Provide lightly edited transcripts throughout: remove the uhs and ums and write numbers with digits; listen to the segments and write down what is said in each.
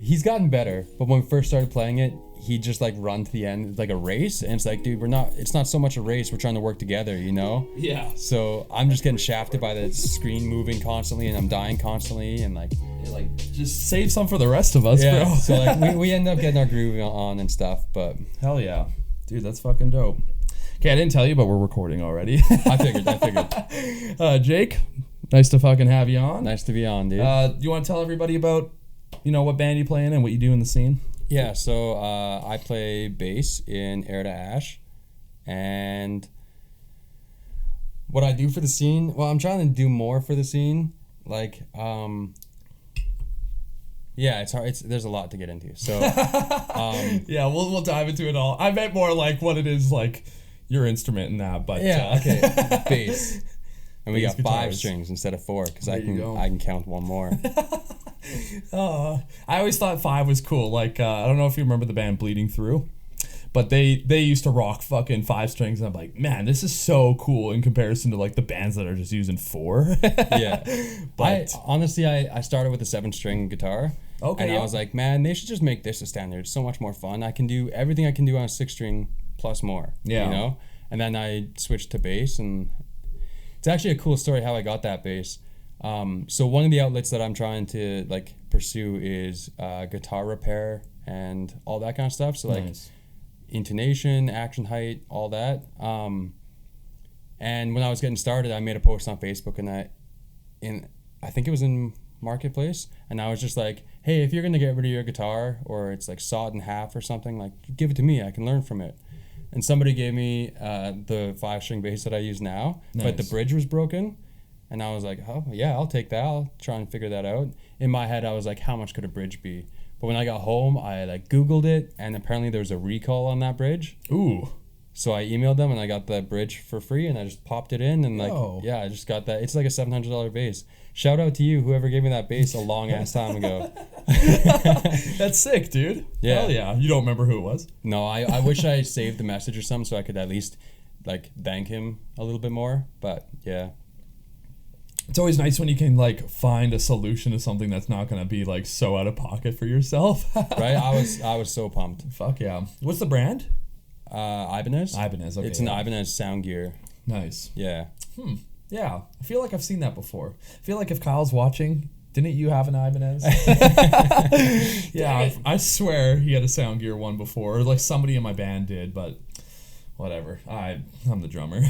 he's gotten better, but when we first started playing it, he'd just like run to the end like a race, and it's like, dude, it's not so much a race, we're trying to work together, you know? Yeah. So I'm just getting shafted by the screen moving constantly, and I'm dying constantly, and like just save some for the rest of us, yeah, bro. so like we end up getting our groove on and stuff, but hell yeah. Dude, that's fucking dope. Okay, I didn't tell you, but we're recording already. I figured. Jake, nice to fucking have you on. Nice to be on, dude. You want to tell everybody about, what band you play in and what you do in the scene? Yeah, so I play bass in Heir to Ash, and what I do for the scene, well, I'm trying to do more for the scene, like, yeah, it's hard. There's a lot to get into. So, yeah, we'll dive into it all. I meant more like what it is, like your instrument and that. But yeah, okay, bass, and we got guitars. 5 strings instead of 4 because I can count one more. I always thought 5 was cool. Like I don't know if you remember the band Bleeding Through, but they used to rock fucking 5 strings, and I'm like, man, this is so cool in comparison to like the bands that are just using 4. Yeah, but honestly I started with a 7-string guitar. Okay, and I was like, man, they should just make this a standard. It's so much more fun. I can do everything I can do on a 6-string plus more. Yeah. You know? And then I switched to bass, and it's actually a cool story how I got that bass. So one of the outlets that I'm trying to like pursue is guitar repair and all that kind of stuff. So like nice. Intonation, action height, all that. And when I was getting started, I made a post on Facebook, and I think it was in Marketplace, and I was just like, hey, if you're gonna get rid of your guitar, or it's like sawed in half or something, like give it to me, I can learn from it. And somebody gave me the 5-string bass that I use now. Nice. But the bridge was broken, and I was like, oh yeah, I'll take that, I'll try and figure that out. In my head I was like, how much could a bridge be? But when I got home, I like Googled it, and apparently there was a recall on that bridge. Ooh. So I emailed them, and I got the bridge for free, and I just popped it in, and like, yeah, I just got that. It's like a $700 bass. Shout out to you, whoever gave me that bass a long ass time ago. That's sick, dude. Yeah. Hell yeah. You don't remember who it was? No, I wish I saved the message or something so I could at least like thank him a little bit more. But yeah. It's always nice when you can like find a solution to something that's not gonna be like so out of pocket for yourself. Right? I was so pumped. Fuck yeah. What's the brand? Ibanez. Ibanez, okay. It's an Ibanez sound gear. Nice. Yeah. Yeah. I feel like I've seen that before. I feel like if Kyle's watching, didn't you have an Ibanez? Yeah, I swear he had a sound gear one before. Or like somebody in my band did, but whatever. I'm the drummer.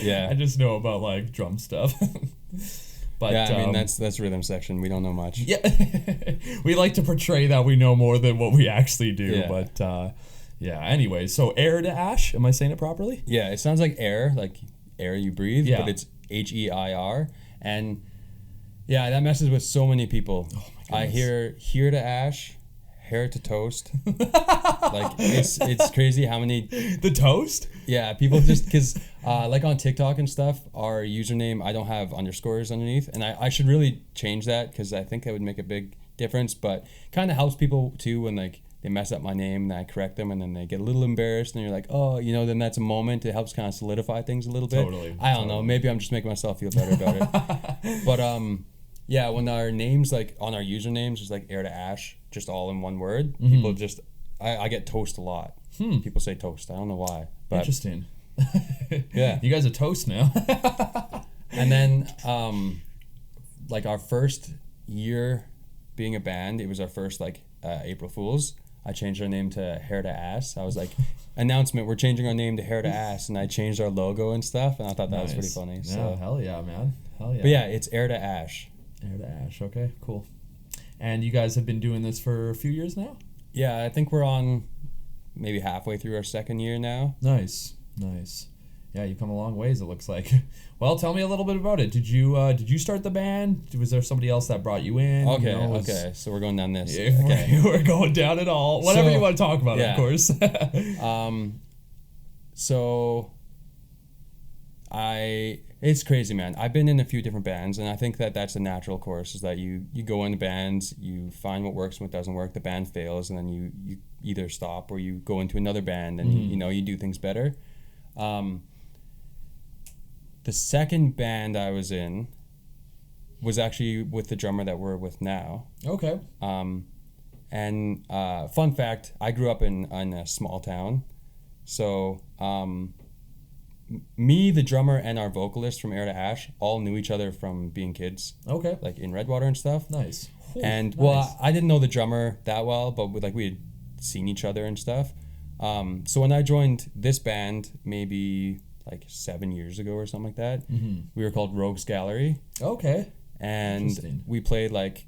Yeah. I just know about like drum stuff. But yeah, I mean that's rhythm section. We don't know much. Yeah. We like to portray that we know more than what we actually do, yeah. But yeah, anyway, so Heir to Ash, am I saying it properly? Yeah, it sounds like air, like air you breathe, yeah. But it's Heir. And yeah, that messes with so many people. Oh my I hear here to Ash, hair to toast. Like it's crazy how many the toast? Yeah, people just because like on TikTok and stuff, our username, I don't have underscores underneath, and I should really change that because I think that would make a big difference. But kind of helps people too when like they mess up my name and I correct them, and then they get a little embarrassed, and you're like, oh, you know, then that's a moment. It helps kind of solidify things a little bit. Totally. I don't know. Maybe I'm just making myself feel better about it. But yeah, when our names like on our usernames is like Heir to Ash, just all in one word, people just I get toast a lot. People say toast. I don't know why. But interesting. Yeah. You guys are toast now. And then like our first year being a band, it was our first like April Fools. I changed our name to Heir to Ass. I was like, announcement, we're changing our name to Heir to Ass, and I changed our logo and stuff, and I thought that was pretty funny. Yeah, so hell yeah, man. Hell yeah. But yeah, it's Heir to Ash. Heir to Ash, okay, cool. And you guys have been doing this for a few years now? Yeah, I think we're on maybe halfway through our second year now. Nice. Yeah, you've come a long ways, it looks like. Well, tell me a little bit about it. Did you start the band? Was there somebody else that brought you in? Okay, you know, okay. So we're going down this. Yeah, okay. We're going down it all. Whatever you want to talk about, yeah. Of course. So it's crazy, man. I've been in a few different bands, and I think that that's a natural course, is that you go into bands, you find what works and what doesn't work, the band fails, and then you either stop or you go into another band and you do things better. The second band I was in was actually with the drummer that we're with now. Okay. And fun fact, I grew up in a small town. So me, the drummer, and our vocalist from Heir to Ash all knew each other from being kids. Okay. Like in Redwater and stuff. Nice. Ooh, And nice. well, I didn't know the drummer that well, but we had seen each other and stuff. So when I joined this band, maybe like 7 years ago or something like that, we were called Rogues Gallery. Okay. And we played like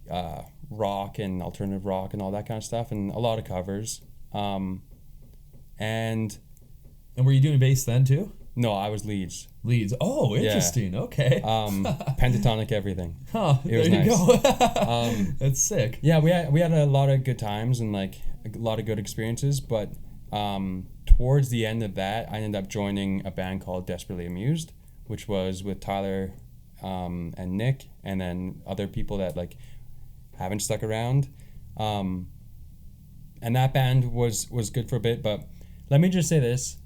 rock and alternative rock and all that kind of stuff, and a lot of covers. And were you doing bass then too? no, I was Leeds. Leads. Oh, interesting. Okay. Pentatonic everything. Huh. It was there you nice. go. That's sick. Yeah, we had a lot of good times and like a lot of good experiences, but towards the end of that, I ended up joining a band called Desperately Amused, which was with Tyler and Nick, and then other people that like haven't stuck around. And that band was good for a bit, but let me just say this.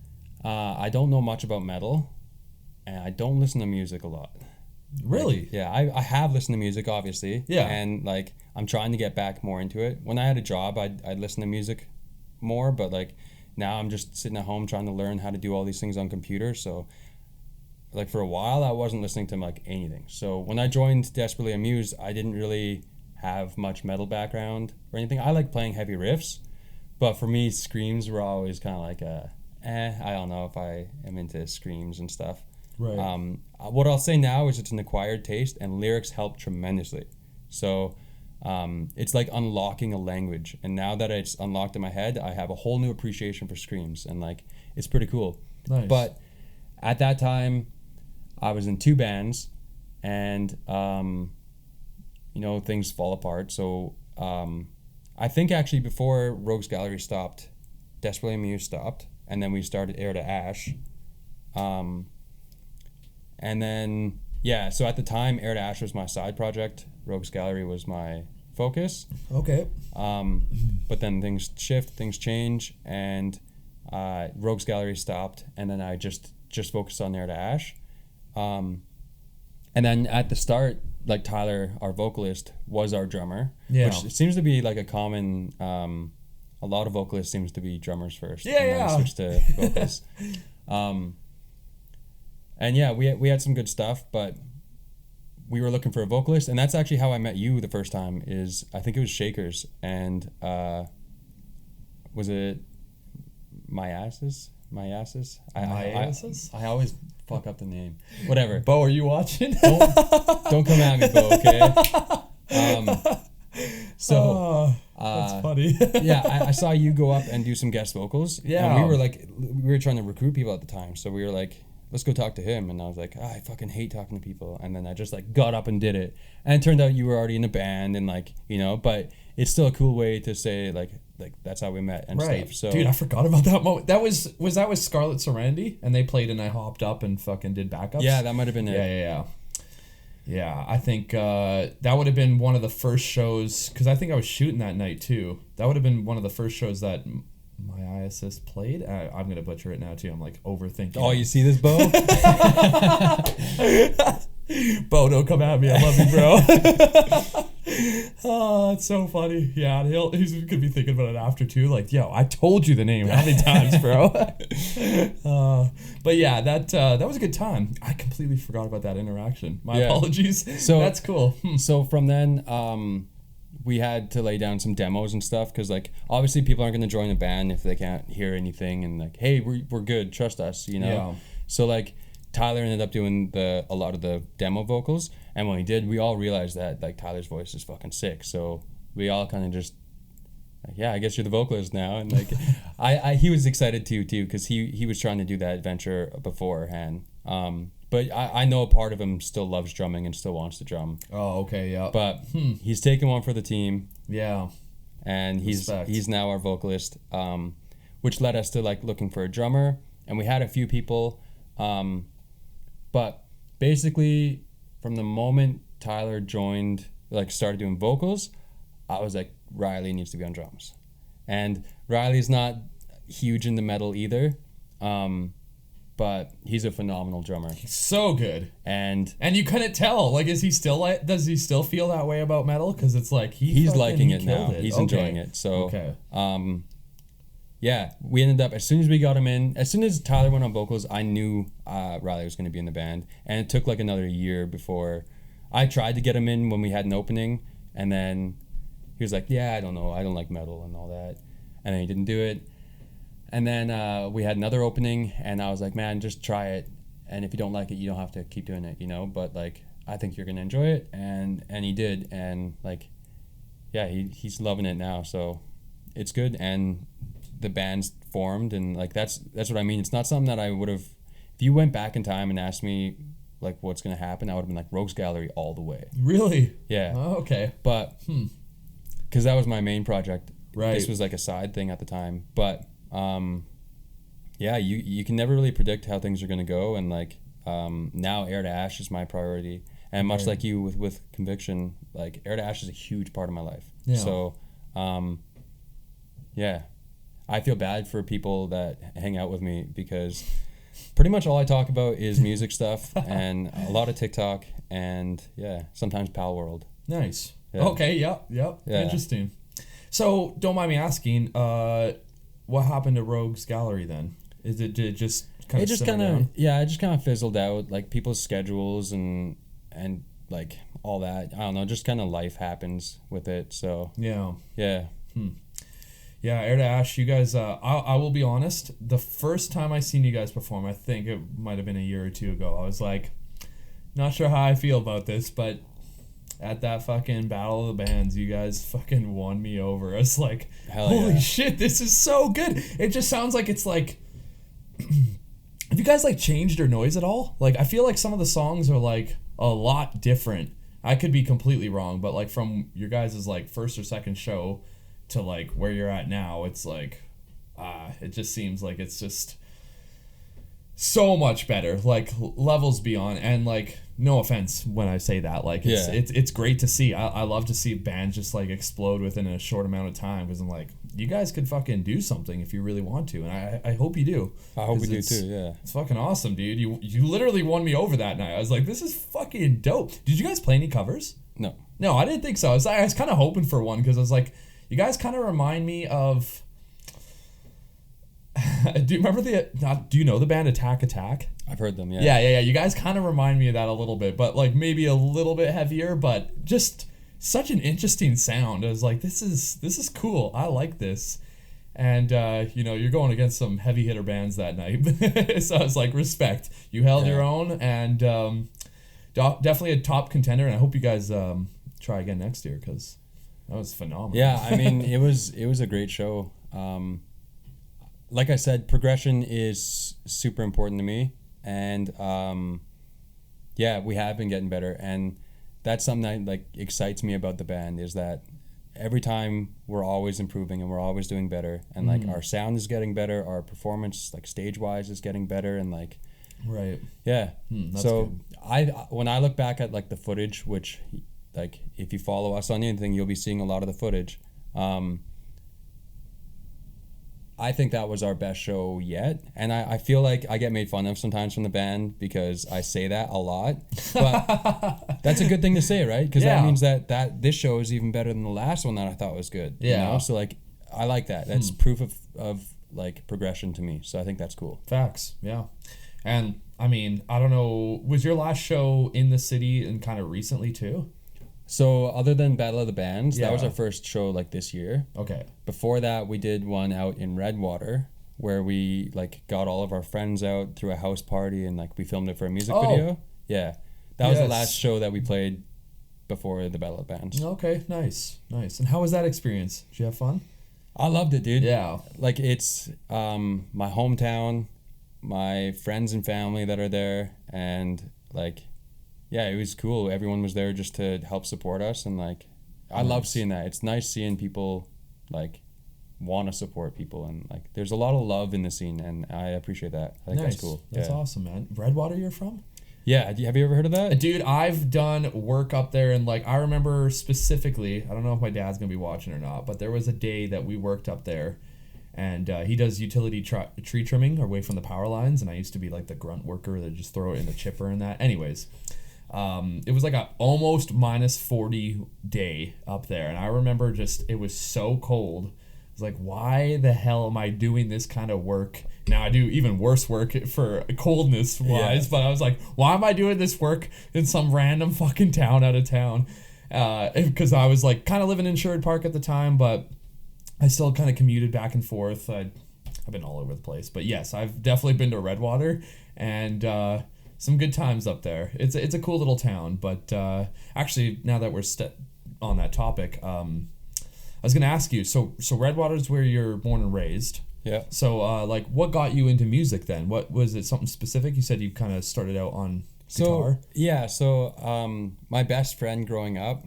I don't know much about metal, and I don't listen to music a lot. Really? Like, yeah, I have listened to music, obviously. Yeah. And, like, I'm trying to get back more into it. When I had a job, I'd listen to music more, but, like, now I'm just sitting at home trying to learn how to do all these things on computer, so, like, for a while, I wasn't listening to, like, anything. So when I joined Desperately Amused, I didn't really have much metal background or anything. I like playing heavy riffs, but for me, screams were always kind of like I don't know if I am into screams and stuff. Right. What I'll say now is it's an acquired taste, and lyrics help tremendously. So it's like unlocking a language, and now that it's unlocked in my head, I have a whole new appreciation for screams, and like it's pretty cool. Nice. But at that time, I was in 2 bands, and things fall apart. So I think actually before Rogues Gallery stopped, Desperately Amused stopped, and then we started Heir to Ash. And then, yeah, so at the time, Heir to Ash was my side project. Rogues Gallery was my focus. Okay. But then things shift, things change, and Rogues Gallery stopped, and then I just focused on Heir to Ash. And then at the start, like Tyler, our vocalist, was our drummer. Yeah. Which seems to be like a common... a lot of vocalists seems to be drummers first. Yeah, and then yeah. switch to vocals. And yeah, we had some good stuff, but we were looking for a vocalist, and that's actually how I met you the first time. I think it was Shakers, and was it Myasis? I always fuck up the name. Whatever. Bo, are you watching? Don't come at me, Bo. Okay. That's funny. Yeah, I saw you go up and do some guest vocals. Yeah. And we were trying to recruit people at the time, so we were like, let's go talk to him. And I was like, I fucking hate talking to people. And then I just like got up and did it. And it turned out you were already in a band, and like, but it's still a cool way to say like that's how we met and stuff. So dude, I forgot about that moment. That was that with Scarlet Sarandi, and they played, and I hopped up and fucking did backups. Yeah, that might have been it. Yeah, I think that would have been one of the first shows, because I think I was shooting that night too. That would have been one of the first shows that my ISS played. I'm going to butcher it now too. I'm like overthinking. Oh, you see this, Bo? Bo, don't come at me. I love you, bro. Oh, it's so funny. Yeah, he's going to be thinking about it after too. Like, yo, I told you the name how many times, bro? But yeah, that was a good time. I completely forgot about that interaction. My apologies. So that's cool. So from then, we had to lay down some demos and stuff, because like obviously people aren't going to join a band if they can't hear anything, and like, hey, we're good, trust us, Yeah. So like Tyler ended up doing a lot of the demo vocals, and when he did, we all realized that like Tyler's voice is fucking sick, so we all kind of just like, yeah, I guess you're the vocalist now. And like he was excited too because he was trying to do that adventure beforehand, but I know a part of him still loves drumming and still wants to drum. Oh, okay, yeah. But he's taken one for the team. Yeah. And he's now our vocalist, which led us to like looking for a drummer, and we had a few people, but basically from the moment Tyler joined, like started doing vocals, I was like, Riley needs to be on drums. And Riley's not huge into metal either, but he's a phenomenal drummer. So good. And you couldn't tell. Like, is he still like? Does he still feel that way about metal? Because it's like he's liking it now. He's enjoying it. So, yeah, we ended up, as soon as we got him in, as soon as Tyler went on vocals, I knew Riley was going to be in the band. And it took like another year before I tried to get him in when we had an opening. And then he was like, yeah, I don't know. I don't like metal and all that. And then he didn't do it. And then we had another opening, and I was like, man, just try it. And if you don't like it, you don't have to keep doing it, you know? But, like, I think you're going to enjoy it. And he did. And, like, yeah, he's loving it now. So it's good. And the band's formed, and like that's what I mean. It's not something that I would have, if you went back in time and asked me like what's gonna happen, I would have been like Rogues Gallery all the way. Really? Yeah. Oh, okay. But because that was my main project. Right. This was like a side thing at the time. But yeah, you can never really predict how things are gonna go, and like now Heir to Ash is my priority, and much like you with Conviction, like Heir to Ash is a huge part of my life. Yeah. So yeah. I feel bad for people that hang out with me because pretty much all I talk about is music stuff and a lot of TikTok and sometimes Pal World. Nice. Yeah. Okay. Yep. Yeah. Interesting. So don't mind me asking, what happened to Rogues Gallery then? Did it just kind of it just kind of fizzled out, like people's schedules and like all that. I don't know, just kind of life happens with it. So yeah. Yeah, Heir to Ash, you guys, I will be honest, the first time I seen you guys perform, I think it might have been a year or two ago, I was like, not sure how I feel about this, but at that fucking Battle of the Bands, you guys fucking won me over. I was like, holy shit, this is so good. It just sounds like it's like, have you guys like changed your noise at all? Like, I feel like some of the songs are like a lot different. I could be completely wrong, but like from your guys' like first or second show to like where you're at now, it's like it just seems like it's just so much better, like levels beyond. And like, no offense when I say that, like it's great to see. I love to see bands just like explode within a short amount of time, because I'm like, you guys could fucking do something if you really want to, and I hope you do. I hope we do too. Yeah, it's fucking awesome, dude. You literally won me over that night. I was like, this is fucking dope. Did you guys play any covers? No, I didn't think so. I was kind of hoping for one, because I was like, you guys kind of remind me of. Do you remember do you know the band Attack Attack? I've heard them, yeah. Yeah. You guys kind of remind me of that a little bit, but like maybe a little bit heavier, but just such an interesting sound. I was like, this is cool. I like this. And you're going against some heavy hitter bands that night. So I was like, respect. You held your own, and definitely a top contender, and I hope you guys try again next year, because that was phenomenal. Yeah, I mean, it was a great show. Like I said, progression is super important to me, and we have been getting better, and that's something that like excites me about the band, is that every time we're always improving and we're always doing better, and like our sound is getting better, our performance like stage wise is getting better, and like that's so good. When I look back at like the footage, which like if you follow us on anything, you'll be seeing a lot of the footage. I think that was our best show yet, and I feel like I get made fun of sometimes from the band because I say that a lot, but that's a good thing to say, right? Because that means that this show is even better than the last one that I thought was good. Yeah. You know? So like, I like that. That's proof of like progression to me. So I think that's cool. Facts. Yeah. And I mean, I don't know, was your last show in the city and kind of recently too? So other than Battle of the Bands, that was our first show like this year. Okay. Before that, we did one out in Redwater where we like got all of our friends out through a house party, and like we filmed it for a music video. Yeah. That was the last show that we played before the Battle of the Bands. Okay, nice. And how was that experience? Did you have fun? I loved it, dude. Yeah. Like it's my hometown, my friends and family that are there, and like yeah, it was cool. Everyone was there just to help support us, and like I love seeing that. It's nice seeing people like want to support people, and like there's a lot of love in the scene, and I appreciate that. I think that's cool. That's awesome, man. Redwater you're from? Yeah, have you ever heard of that? Dude, I've done work up there, and like I remember specifically, I don't know if my dad's gonna be watching or not, but there was a day that we worked up there, And he does utility tree trimming away from the power lines, and I used to be like the grunt worker that just throw it in the chipper and that. Anyways, it was like a almost minus 40 day up there, and I remember just it was so cold. I was like, why the hell am I doing this kind of work? Now I do even worse work for coldness wise, but I was like, why am I doing this work in some random fucking town out of town? Because I was like kind of living in Sherwood Park at the time, but I still kind of commuted back and forth. I've been all over the place, but yes, I've definitely been to Redwater, and some good times up there. It's a cool little town, but actually, now that we're on that topic, I was gonna ask you. So Redwater's where you're born and raised. Yeah. So like, what got you into music then? What was it? Something specific? You said you kind of started out on guitar. So my best friend growing up,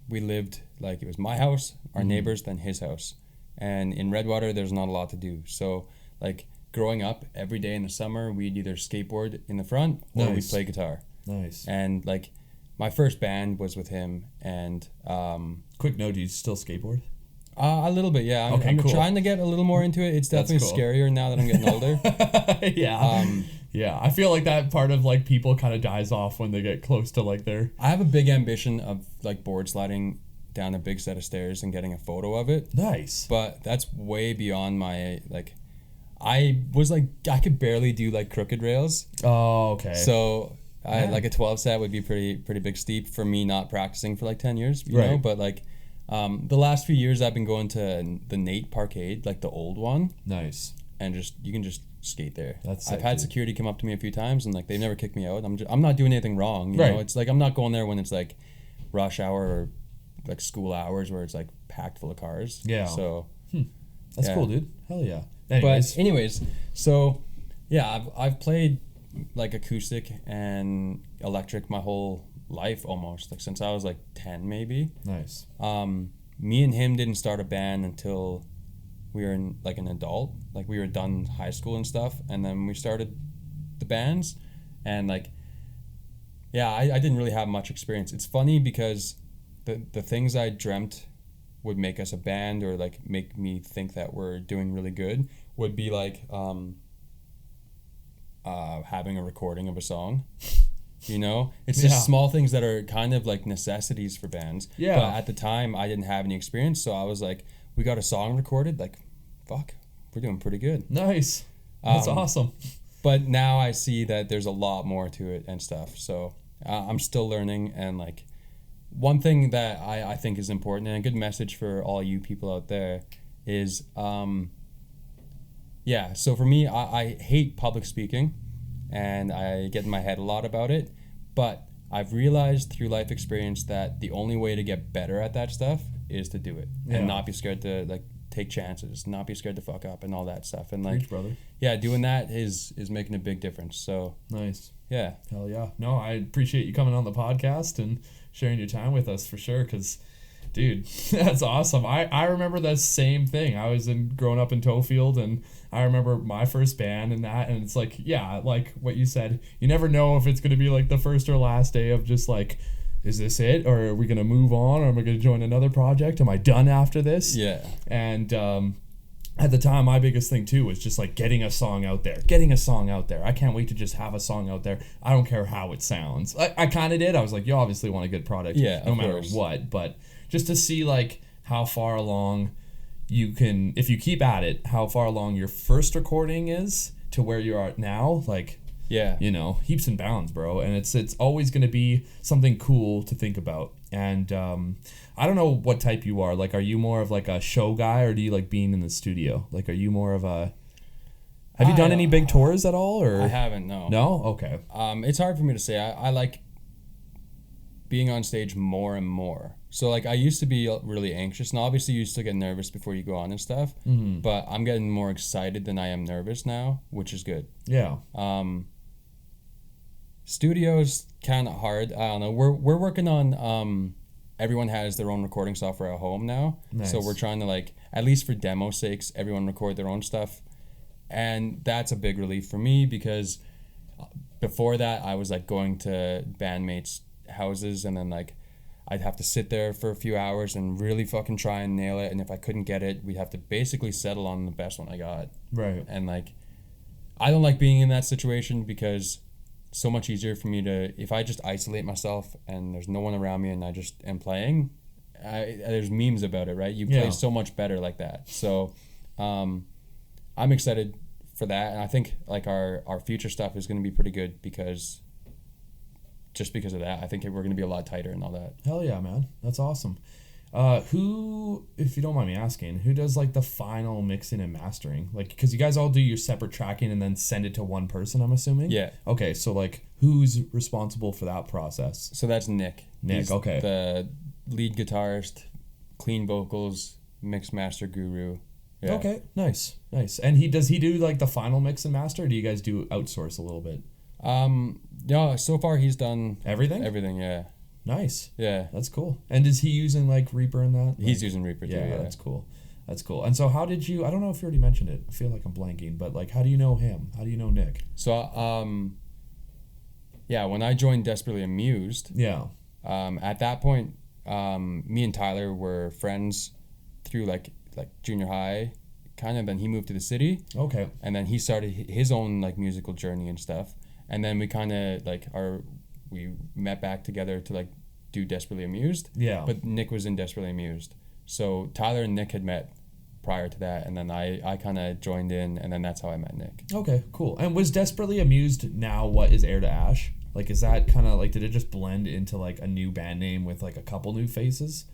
we lived like it was my house, our neighbors, then his house. And in Redwater, there's not a lot to do. So, like, growing up, every day in the summer, we'd either skateboard in the front or we'd play guitar. Nice. And, like, my first band was with him. And quick note, do you still skateboard? A little bit, yeah. I'm cool. trying to get a little more into it. It's definitely cool. scarier now that I'm getting older. Yeah. Yeah, I feel like that part of, like, people kind of dies off when they get close to, like, their... I have a big ambition of, like, board sliding down a big set of stairs and getting a photo of it. Nice. But that's way beyond my, like, I could barely do, like, crooked rails. Oh, okay. So like a 12 set would be pretty big steep for me not practicing for like 10 years, you know, but like the last few years I've been going to the Nate Parkade, like the old one. Nice. And you can just skate there. That's I've had security come up to me a few times and like they've never kicked me out. I'm not doing anything wrong, you know. It's like I'm not going there when it's like rush hour or like school hours where it's like packed full of cars. Yeah. So that's cool, dude. Hell yeah. Anyways, so yeah, I've played like acoustic and electric my whole life almost, like since I was like 10 maybe. Nice. Me and him didn't start a band until we were in like an adult, like we were done high school and stuff, and then we started the bands. And like I didn't really have much experience. It's funny because the things I dreamt would make us a band or like make me think that we're doing really good would be like having a recording of a song, you know. It's just small things that are kind of like necessities for bands. But at the time I didn't have any experience, so I was like, we got a song recorded, like fuck, we're doing pretty good. Nice. That's awesome. But now I see that there's a lot more to it and stuff, so I'm still learning. And like one thing that I think is important and a good message for all you people out there is so for me, I hate public speaking and I get in my head a lot about it, but I've realized through life experience that the only way to get better at that stuff is to do it and not be scared to like take chances, not be scared to fuck up and all that stuff. And like, preach, brother. Yeah, doing that is making a big difference. So nice. Yeah. Hell yeah. No, I appreciate you coming on the podcast and sharing your time with us for sure, because dude, that's awesome. I remember the same thing. I was growing up in Tofield, and I remember my first band and that, and it's like, yeah, like what you said, you never know if it's going to be like the first or last day of just like, is this it? Or are we going to move on? Or am I going to join another project? Am I done after this? Yeah. And at the time, my biggest thing too was just like getting a song out there. I can't wait to just have a song out there. I don't care how it sounds. I kind of did. I was like, you obviously want a good product, no matter what. But just to see like how far along you can, if you keep at it, how far along your first recording is to where you are now, like, you know, heaps and bounds, bro. And it's always going to be something cool to think about. And I don't know what type you are. Like, are you more of like a show guy, or do you like being in the studio? Like, are you more of a... Have you done any big tours at all? Or I haven't, no. No? Okay. It's hard for me to say. I like being on stage more and more. So, like, I used to be really anxious, and obviously you still get nervous before you go on and stuff, but I'm getting more excited than I am nervous now, which is good. Yeah. Studio's kind of hard. I don't know. We're working on... everyone has their own recording software at home now. Nice. So we're trying to, like, at least for demo sakes, everyone record their own stuff. And that's a big relief for me, because before that I was like going to bandmates' houses, and then like I'd have to sit there for a few hours and really fucking try and nail it. And if I couldn't get it, we'd have to basically settle on the best one I got. Right. And like, I don't like being in that situation because it's so much easier for me to, if I just isolate myself and there's no one around me and I just am playing, there's memes about it, right? You play so much better like that. So I'm excited for that. And I think like our future stuff is going to be pretty good because of that. I think we're going to be a lot tighter and all that. Hell yeah, man. That's awesome. Who, if you don't mind me asking, who does like the final mixing and mastering? Like, because you guys all do your separate tracking and then send it to one person, I'm assuming? Yeah. Okay, so like who's responsible for that process? So that's Nick. He's okay. The lead guitarist, clean vocals, mix master guru. Yeah. Okay, nice. And does he do like the final mix and master, or do you guys do outsource a little bit? Yeah, so far he's done everything. Yeah. Nice. Yeah. That's cool. And is he using like Reaper and that? He's using Reaper too. Yeah, that's cool. And so how did you, I don't know if you already mentioned it. I feel like I'm blanking, but like how do you know him? How do you know Nick? So yeah, when I joined Desperately Amused, at that point, me and Tyler were friends through like junior high kind of. Then he moved to the city. Okay. And then he started his own like musical journey and stuff. And then we kind of like we met back together to like do Desperately Amused. Yeah. But Nick was in Desperately Amused. So Tyler and Nick had met prior to that, and then I kind of joined in, and then that's how I met Nick. Okay, cool. And was Desperately Amused now what is Heir to Ash? Like, is that kind of like, did it just blend into like a new band name with like a couple new faces?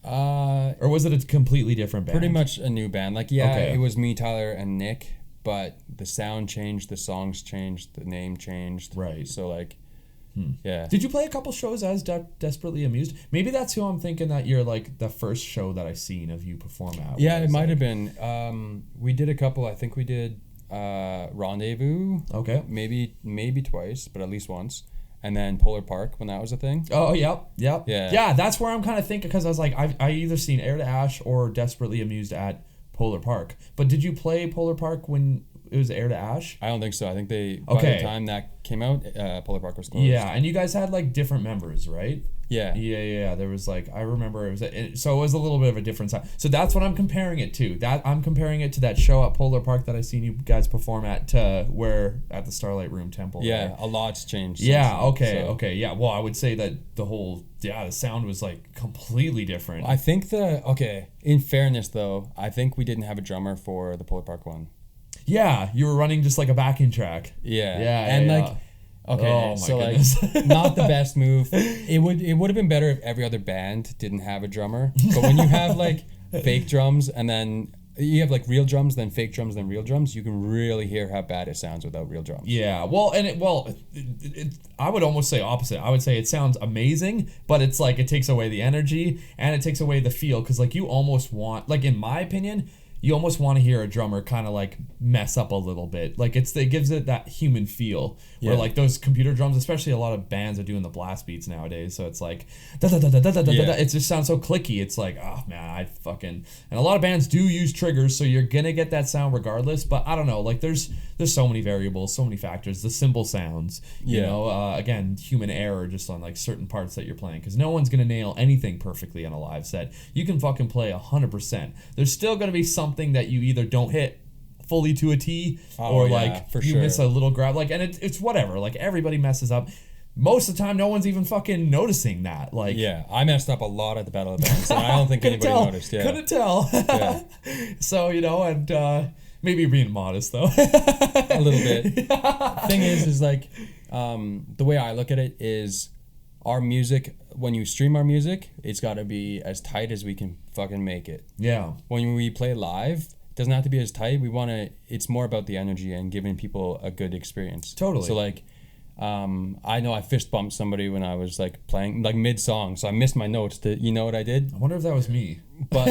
Or was it a completely different band? Pretty much a new band. Like, yeah, okay. It was me, Tyler, and Nick, but the sound changed, the songs changed, the name changed. Right. So like, yeah. Did you play a couple shows as Desperately Amused? Maybe that's who I'm thinking that you're like the first show that I've seen of you perform at. Yeah, it might have been. We did a couple. I think we did Rendezvous. Okay. Maybe twice, but at least once. And then Polar Park when that was a thing. Oh, yep. Yeah, that's where I'm kind of thinking, because I was like, I either seen Heir to Ash or Desperately Amused at Polar Park. But did you play Polar Park when it was Heir to Ash? I don't think so. I think by the time that came out, Polar Park was closed. Yeah, and you guys had like different members, right? Yeah. There was like, I remember so it was a little bit of a different side. So that's what I'm comparing it to. I'm comparing it to that show at Polar Park that I seen you guys perform at, where at the Starlight Room Temple. Yeah, there. A lot's changed. Yeah. Okay. Yeah. Well, I would say that the sound was like completely different. I think in fairness though, I think we didn't have a drummer for the Polar Park one. Yeah, you were running just like a backing track. Yeah. And like, okay, so goodness. Like, not the best move. It would have been better if every other band didn't have a drummer. But when you have like fake drums and then you have like real drums, then fake drums, then real drums, you can really hear how bad it sounds without real drums. Yeah, well, I would almost say opposite. I would say it sounds amazing, but it's like it takes away the energy and it takes away the feel, because like you almost want, like in my opinion, you almost want to hear a drummer kind of like mess up a little bit. Like it gives it that human feel where like those computer drums, especially a lot of bands are doing the blast beats nowadays. So it's like, da da da da da da da. It just sounds so clicky. It's like, oh man, and a lot of bands do use triggers, so you're going to get that sound regardless. But I don't know, like there's so many variables, so many factors, the cymbal sounds, you know, again, human error just on like certain parts that you're playing, because no one's going to nail anything perfectly on a live set. You can fucking play 100%. There's still going to be something that you either don't hit fully to a T or miss a little grab, like, and it's whatever, like everybody messes up. Most of the time no one's even fucking noticing that. Like, yeah, I messed up a lot at the Battle of the Bands and I don't think anybody noticed. Couldn't tell. So, you know, and maybe being modest though. A little bit. Thing is like the way I look at it is our music, when you stream our music, it's got to be as tight as we can fucking make it. Yeah. When we play live, it doesn't have to be as tight. It's more about the energy and giving people a good experience. Totally. So like, I know I fist bumped somebody when I was like playing like mid song, so I missed my notes. You know what I did? I wonder if that was me. But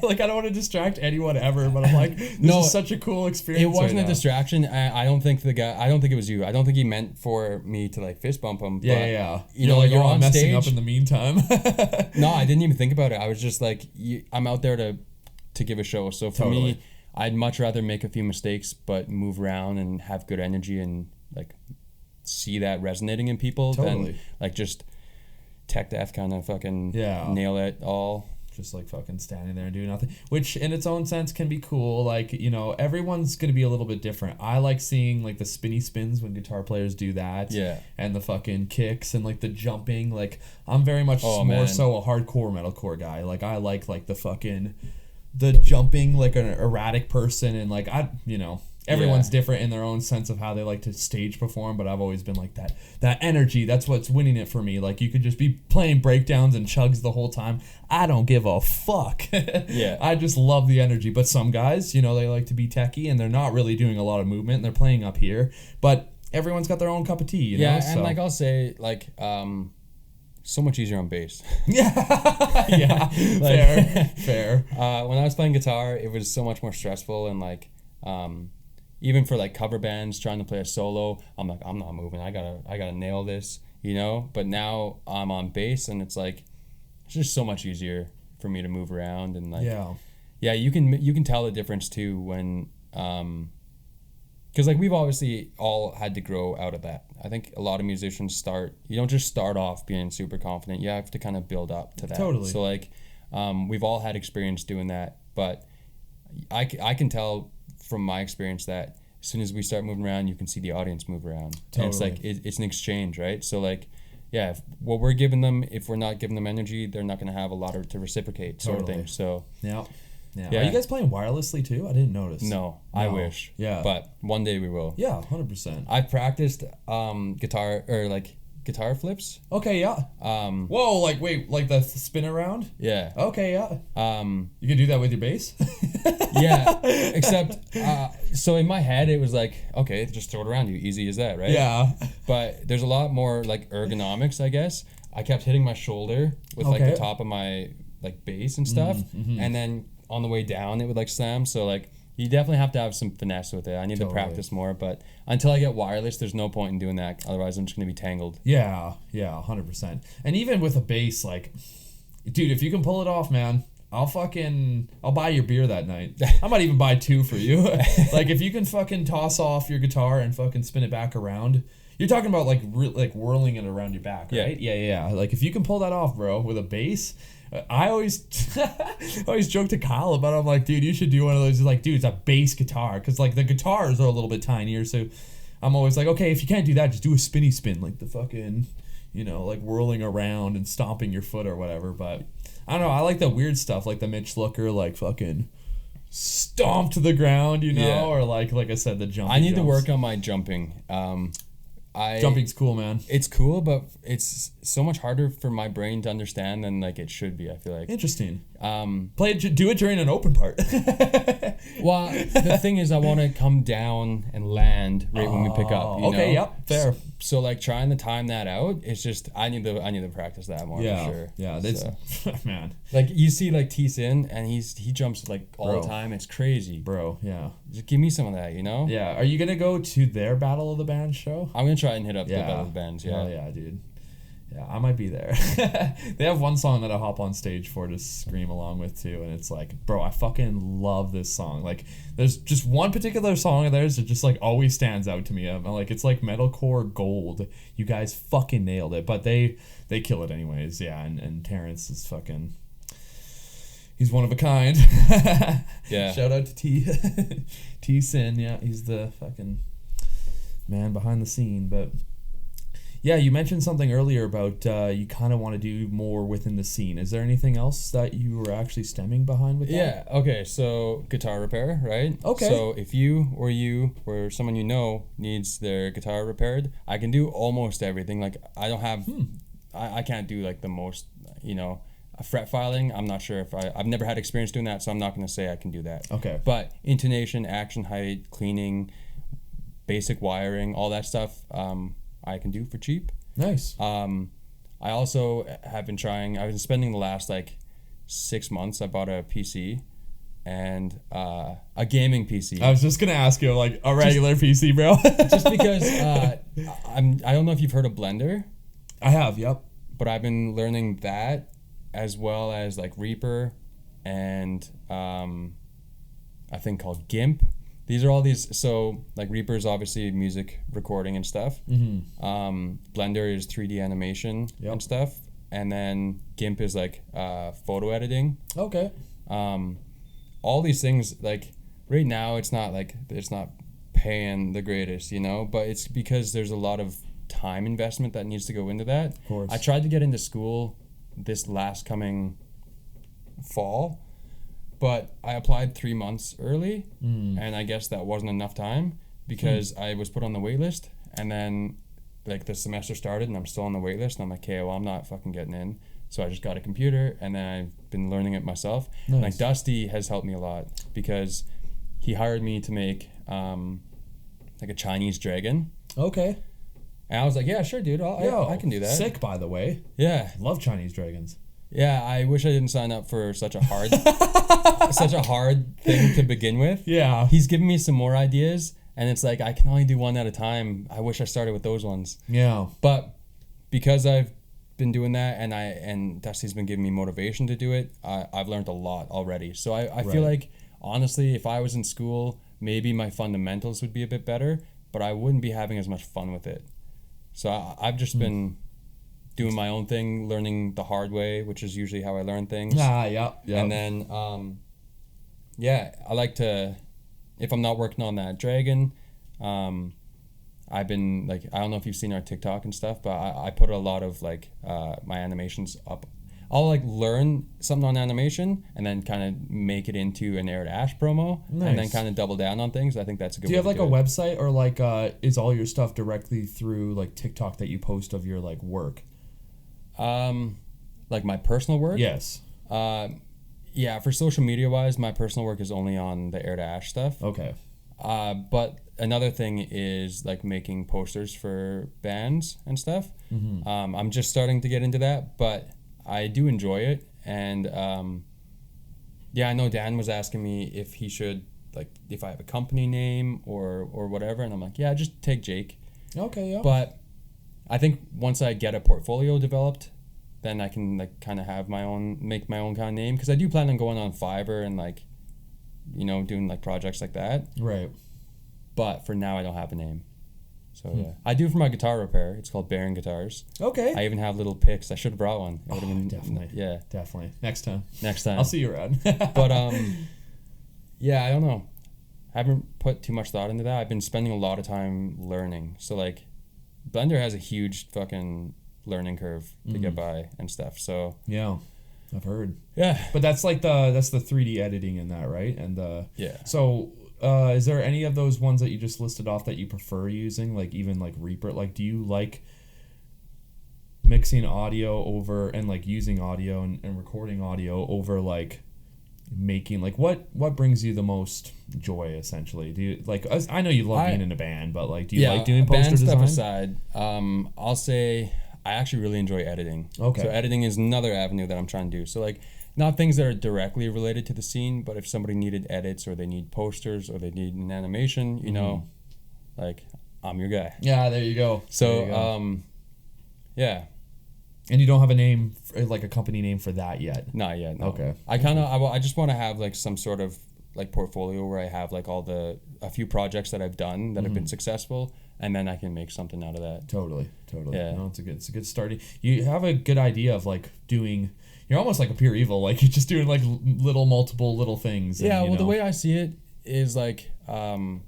like, I don't want to distract anyone ever, but I'm like, this is such a cool experience. It wasn't a distraction. I don't think it was you. I don't think he meant for me to like fist bump him. Yeah. You know, like, you're on messing stage up in the meantime. No, I didn't even think about it. I was just like, I'm out there to give a show. So for me, I'd much rather make a few mistakes, but move around and have good energy and like see that resonating in people than like just, tech deaf kind of fucking Yeah. nail it all. Just like fucking standing there and doing nothing, which in its own sense can be cool. Like, you know, everyone's gonna be a little bit different. I like seeing like the spinny spins when guitar players do that. Yeah. And the fucking kicks and like the jumping. Like, I'm very much more so a hardcore metalcore guy. Like, I like the fucking the jumping like an erratic person, and like everyone's different in their own sense of how they like to stage perform, but I've always been like that energy. That's what's winning it for me. Like, you could just be playing breakdowns and chugs the whole time. I don't give a fuck. Yeah. I just love the energy. But some guys, you know, they like to be techie and they're not really doing a lot of movement and they're playing up here. But everyone's got their own cup of tea, you know? Yeah, and so. like I'll say, like, so much easier on bass. Yeah, fair. When I was playing guitar, it was so much more stressful, and like, even for like cover bands trying to play a solo, I'm like, I'm not moving. I gotta nail this, you know. But now I'm on bass, and it's like, it's just so much easier for me to move around, and like, yeah, you can tell the difference too when, because like we've obviously all had to grow out of that. I think a lot of musicians you don't just start off being super confident. You have to kind of build up to that. Totally. So like, we've all had experience doing that, but I can tell from my experience that as soon as we start moving around, you can see the audience move around. Totally. And it's like it's an exchange, right? So like, yeah, what we're giving them, if we're not giving them energy, they're not going to have a lot to reciprocate, sort of thing. So yeah. Are you guys playing wirelessly too? I didn't notice. No, I wish. Yeah, but one day we will. Yeah, 100%. I've practiced guitar flips. Okay, yeah. Whoa, like wait, like the spin around? Yeah. Okay, yeah. You can do that with your bass? Yeah, except so in my head it was like, okay, just throw it around you, easy as that, right? Yeah. But there's a lot more like ergonomics, I guess. I kept hitting my shoulder with like the top of my like bass and stuff, and then on the way down it would like slam. So like, you definitely have to have some finesse with it. I need to practice more, but until I get wireless, there's no point in doing that. Otherwise, I'm just going to be tangled. Yeah, 100%. And even with a bass, like, dude, if you can pull it off, man, I'll buy your beer that night. I might even buy 2 for you. Like, if you can fucking toss off your guitar and fucking spin it back around. You're talking about like whirling it around your back, right? Yeah. Like, if you can pull that off, bro, with a bass, I always joke to Kyle about it. I'm like, dude, you should do one of those. He's like, dude, it's a bass guitar, because like the guitars are a little bit tinier. So I'm always like, okay, if you can't do that, just do a spinny spin, like the fucking, you know, like whirling around and stomping your foot or whatever. But I don't know. I like the weird stuff, like the Mitch Looker, like fucking stomp to the ground, you know, or like I said, the jumping. I need to work on my jumping. Jumping's cool, man. It's cool, but it's so much harder for my brain to understand than like it should be, I feel like. Interesting. Do it during an open part. Well, the thing is, I want to come down and land right when we pick up. You know? Yep, fair. So like trying to time that out, it's just I need to practice that more for sure. Yeah, that's man. Like you see like T-Sin, and he jumps like all the time. It's crazy, bro. Yeah, just give me some of that, you know. Yeah. Are you gonna go to their Battle of the Bands show? I'm gonna try and hit up the Battle of the Bands. Yeah. Oh yeah, dude. Yeah, I might be there. They have one song that I hop on stage for to scream along with too, and it's like, bro, I fucking love this song. Like, there's just one particular song of theirs that just like always stands out to me. I'm like, it's like metalcore gold. You guys fucking nailed it, but they kill it anyways. Yeah, and Terrence is fucking. He's one of a kind. Yeah. Shout out to T-Sin. Yeah, he's the fucking man behind the scene, but. Yeah, you mentioned something earlier about you kind of want to do more within the scene. Is there anything else that you were actually stemming behind with that? Yeah, okay, so guitar repair, right? Okay. So if you or someone you know needs their guitar repaired, I can do almost everything. Like, I don't have, I can't do like the most, you know, fret filing. I'm not sure if I've never had experience doing that, so I'm not going to say I can do that. Okay. But intonation, action height, cleaning, basic wiring, all that stuff, I can do for cheap. Nice. I also have been trying. I've been spending the last like 6 months. I bought a PC, and a gaming PC. I was just gonna ask you, like, a regular PC, bro. Just because I don't know if you've heard of Blender. I have. Yep. But I've been learning that, as well as like Reaper, and a thing called GIMP. These are all these, so like Reaper is obviously music recording and stuff. Mm-hmm. Blender is 3D animation and stuff. and then GIMP is like photo editing. Okay. All these things, like right now it's not paying the greatest, you know, but it's because there's a lot of time investment that needs to go into that. Of course. I tried to get into school this last coming fall, but I applied 3 months early, and I guess that wasn't enough time because I was put on the wait list, and then like the semester started and I'm still on the wait list, and I'm like, okay, well, I'm not fucking getting in. So I just got a computer, and then I've been learning it myself. Nice. Like Dusty has helped me a lot because he hired me to make like a Chinese dragon. Okay. And I was like, yeah, sure, dude. I can do that. Sick, by the way. Yeah. Love Chinese dragons. Yeah, I wish I didn't sign up for such a hard thing to begin with. Yeah. He's given me some more ideas, and it's like I can only do one at a time. I wish I started with those ones. Yeah. But because I've been doing that, and Dusty's been giving me motivation to do it, I've learned a lot already. So I feel like, honestly, if I was in school, maybe my fundamentals would be a bit better, but I wouldn't be having as much fun with it. So I've just been doing my own thing, learning the hard way, which is usually how I learn things. Yeah. And then, I like to, if I'm not working on that dragon, I've been like, I don't know if you've seen our TikTok and stuff, but I put a lot of like my animations up. I'll like learn something on animation and then kind of make it into an Heir to Ash promo, Nice. and then kind of double down on things. I think that's a good. Do you have like a it. website, or like is all your stuff directly through like TikTok that you post of your like work? Like my personal work? Yes. Yeah, for social media wise, my personal work is only on the Heir to Ash stuff. Okay. But another thing is like making posters for bands and stuff. Mm-hmm. I'm just starting to get into that, but I do enjoy it. And I know Dan was asking me if he should, like, if I have a company name or whatever, and I'm like, yeah, just take Jake. Okay, yeah. But I think once I get a portfolio developed, then I can like kind of make my own kind of name, because I do plan on going on Fiverr and like, you know, doing like projects like that. Right. But for now, I don't have a name. So yeah, I do for my guitar repair. It's called Baron Guitars. Okay. I even have little picks. I should have brought one. It been, definitely. Yeah. Definitely. Next time. I'll see you around. But yeah, I don't know. I haven't put too much thought into that. I've been spending a lot of time learning. So like, Blender has a huge fucking learning curve to get by and stuff. So yeah, I've heard. Yeah. But that's like that's the 3D editing in that, right? And yeah. So is there any of those ones that you just listed off that you prefer using, like even like Reaper? Like, do you like mixing audio over and like using audio and recording audio over like making, like what brings you the most joy essentially? Do you like, I know you love being in a band, but like do you like doing poster design? Band stuff aside, I'll say I actually really enjoy editing. Okay. So editing is another avenue that I'm trying to do. So like, not things that are directly related to the scene, but if somebody needed edits or they need posters or they need an animation, you know, like I'm your guy. Yeah, there you go. So yeah. And you don't have a name, like a company name for that yet? Not yet. No. Okay. I just want to have like some sort of like portfolio where I have like a few projects that I've done that have been successful, and then I can make something out of that. Totally. Yeah. No, it's a good starting. You have a good idea of like doing. You're almost like Apureevil, like you're just doing like multiple little things. Yeah. And, the way I see it is like, I don't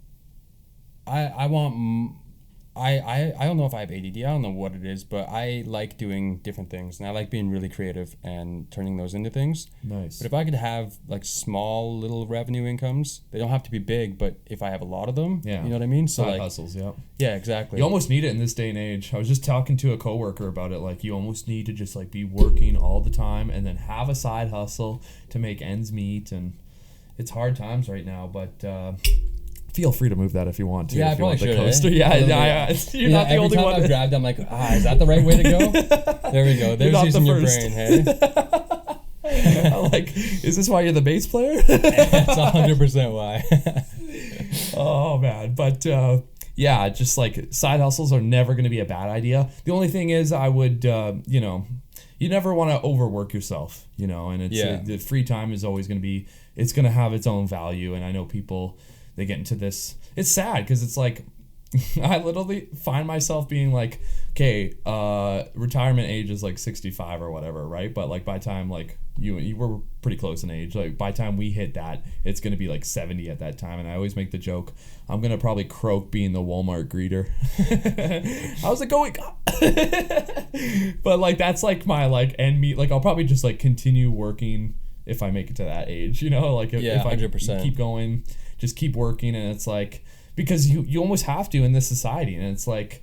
know if I have ADD. I don't know what it is, but I like doing different things, and I like being really creative and turning those into things. Nice. But if I could have like small little revenue incomes, they don't have to be big, but if I have a lot of them, you know what I mean? So side like hustles, yeah. Yeah, exactly. You almost need it in this day and age. I was just talking to a coworker about it. Like, you almost need to just like be working all the time and then have a side hustle to make ends meet. And it's hard times right now, but feel free to move that if you want to. Yeah, if I probably should. Coaster. You're not the only one. I've grabbed, I'm like, is that the right way to go? There we go. There's using your brain, hey? I'm like, is this why you're the bass player? That's 100% why. Oh man, but yeah, just like side hustles are never going to be a bad idea. The only thing is, I would, you never want to overwork yourself, and it's the free time is always going to be, it's going to have its own value. And I know people, they get into this. It's sad because it's like, I literally find myself being like, okay, retirement age is like 65 or whatever, right? But like by the time like you were pretty close in age, like by the time we hit that, it's gonna be like 70 at that time. And I always make the joke, I'm gonna probably croak being the Walmart greeter. How's it going? But like that's like my like end meet. Like I'll probably just like continue working if I make it to that age, you know, like if I 100%. keep going, just keep working. And it's like, because you almost have to in this society, and it's like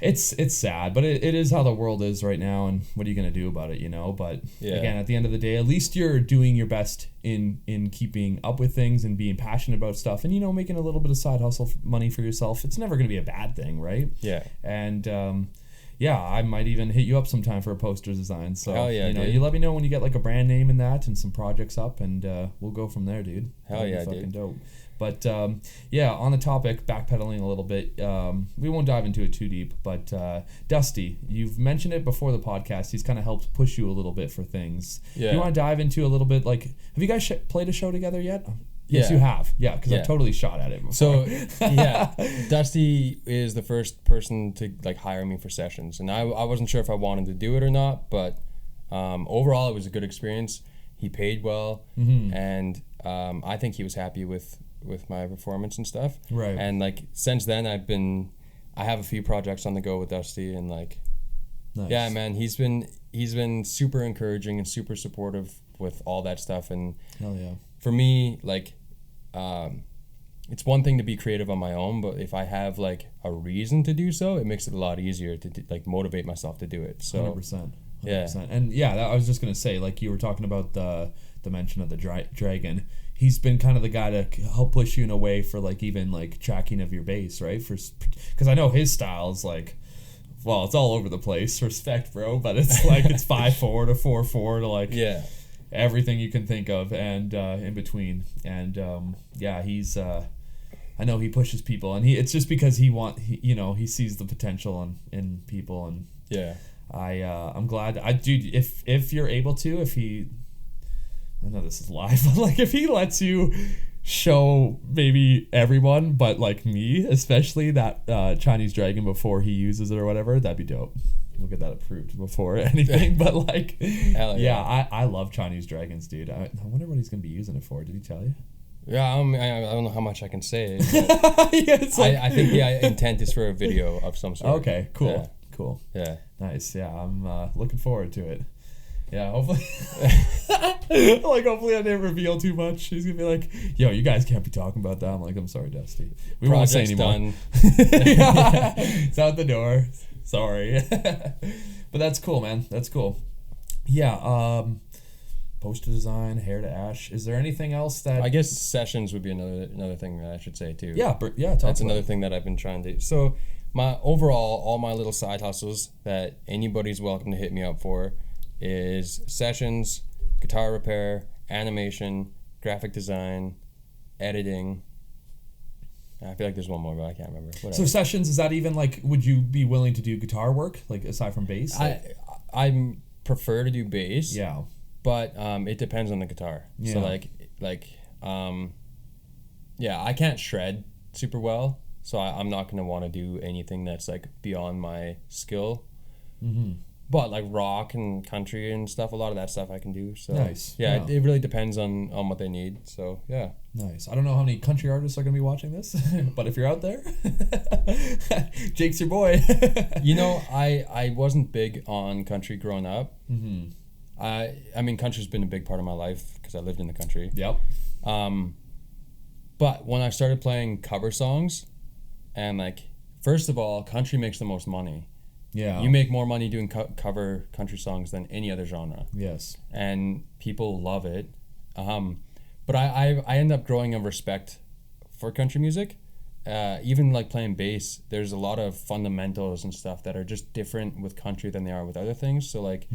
it's sad, but it is how the world is right now, and what are you gonna do about it, you know? But again, at the end of the day, at least you're doing your best in keeping up with things and being passionate about stuff, and you know, making a little bit of side hustle money for yourself. It's never gonna be a bad thing, right? And I might even hit you up sometime for a poster design. So hell yeah, you know, dude. you let me know when you get like a brand name in that and some projects up, and we'll go from there, dude. Hell yeah, fucking dude. dope. But on the topic, backpedaling a little bit, we won't dive into it too deep, but Dusty, you've mentioned it before the podcast. He's kind of helped push you a little bit for things. Yeah. You want to dive into a little bit, like, have you guys played a show together yet? Yes, Yeah. you have. Yeah, because Yeah. I've totally shot at it before. So Dusty is the first person to like hire me for sessions, and I wasn't sure if I wanted to do it or not, but overall it was a good experience. He paid well, and I think he was happy with my performance and stuff. Right. And like since then I have a few projects on the go with Dusty, and like Nice. yeah, man, he's been super encouraging and super supportive with all that stuff. And Hell yeah. for me, like it's one thing to be creative on my own, but if I have like a reason to do so, it makes it a lot easier to like motivate myself to do it. So 100%. yeah. And I was just gonna say, like you were talking about the mention of the dragon. He's been kind of the guy to help push you in a way for like even like tracking of your bass, right? Because I know his style is like, well, it's all over the place. Respect, bro, but it's like it's 5/4 to 4/4 to like everything you can think of, and in between. And he's I know he pushes people, and it's just because he sees the potential in people, and I'm glad. Dude, if you're able to, I know this is live, but like if he lets you show maybe everyone, but like me especially, that Chinese dragon before he uses it or whatever, that'd be dope. We'll get that approved before anything. But like, I love Chinese dragons, dude. I wonder what he's gonna be using it for. Did he tell you? Yeah, I don't know how much I can say. I think the intent is for a video of some sort. Okay, cool, cool. Yeah, nice. Yeah, I'm looking forward to it. Yeah, hopefully, hopefully I didn't reveal too much. He's gonna be like, "Yo, you guys can't be talking about that." I'm like, "I'm sorry, Dusty. We won't say anymore." Done. It's out the door. Sorry, but that's cool, man. That's cool. Yeah. Poster design, hair to ash. Is there anything else that I guess sessions would be another thing that I should say too. Yeah, that's another thing that I've been trying to. So my overall, all my little side hustles that anybody's welcome to hit me up for is sessions, guitar repair, animation, graphic design, editing. I feel like there's one more, but I can't remember. Whatever. So sessions, is that even like, would you be willing to do guitar work, like aside from bass? I prefer to do bass. Yeah. But it depends on the guitar. Yeah. So I can't shred super well, so I'm not gonna want to do anything that's like beyond my skill. Mm-hmm. But like rock and country and stuff, a lot of that stuff I can do. So nice. Yeah. It really depends on what they need. So yeah. Nice. I don't know how many country artists are gonna be watching this, but if you're out there, Jake's your boy. You know, I wasn't big on country growing up. Mm-hmm. I mean, country's been a big part of my life because I lived in the country. Yep. But when I started playing cover songs, and like, first of all, country makes the most money. Yeah. You make more money doing cover country songs than any other genre. Yes. And people love it. But I end up growing a respect for country music. Even like playing bass, there's a lot of fundamentals and stuff that are just different with country than they are with other things. So like,